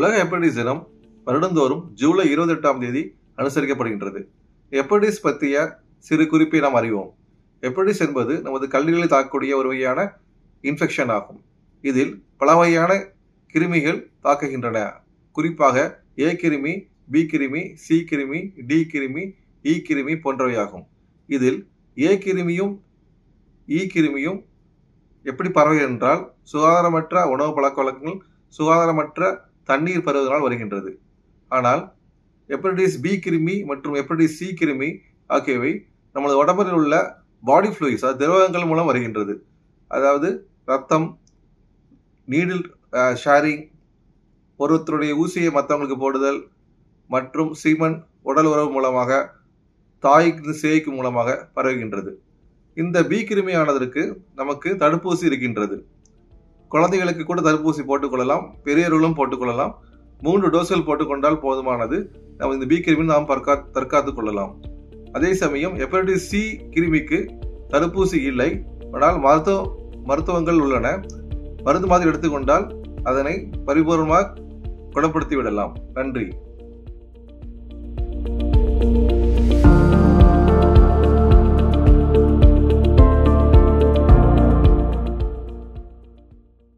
உலக ஹெப்படைட்டிஸ் தினம் வருடந்தோறும் ஜூலை 28ஆம் தேதி அனுசரிக்கப்படுகின்றது. ஹெப்படைட்டிஸ் பற்றிய சிறு குறிப்பை நாம் அறிவோம். ஹெப்படைட்டிஸ் என்பது நமது கல்லீரலை தாக்கக்கூடிய ஒரு வகையான இன்ஃபெக்ஷன் ஆகும். இதில் பல வகையான கிருமிகள் தாக்குகின்றன. குறிப்பாக ஏ கிருமி, பி கிருமி, சி கிருமி, டி கிருமி, இ கிருமி போன்றவையாகும். இதில் ஏ கிருமியும் இ கிருமியும் எப்படி பரவுகிறது என்றால் சுகாதாரமற்ற உணவு பழக்க வழக்கங்கள், சுகாதாரமற்ற தண்ணீர் பருவதனால் வருகின்றது. ஆனால் ஹெப்படைட்டிஸ் பி கிருமி மற்றும் ஹெப்படைட்டிஸ் சி கிருமி ஆகியவை நமது உடம்பில் உள்ள பாடி ஃப்ளூயிட்ஸ், திரவங்கள் மூலம் வருகின்றது. அதாவது ரத்தம், நீடில் ஷேரிங், ஒருத்தருடைய ஊசியை மற்றவங்களுக்கு போடுதல் மற்றும் சீமன், உடல் உறவு மூலமாக, தாய்க்கு சேய்க்கு மூலமாக பரவுகின்றது. இந்த பி கிருமியானதற்கு நமக்கு தடுப்பூசி இருக்கின்றது. குழந்தைகளுக்கு கூட தடுப்பூசி போட்டுக்கொள்ளலாம், பெரியவர்களும் போட்டுக்கொள்ளலாம். 3 டோஸ்கள் போட்டுக்கொண்டால் போதுமானது. நம்ம இந்த பி கிருமி நாம் தற்காத்துக் கொள்ளலாம். அதே சமயம் ஹெப்படைட்டிஸ் சி கிருமிக்கு தடுப்பூசி இல்லை. ஆனால் மருத்துவங்கள் உள்ளன. மருந்து மாதிரி எடுத்துக்கொண்டால் அதனை பரிபூர்ணமாக குணப்படுத்தி விடலாம். நன்றி.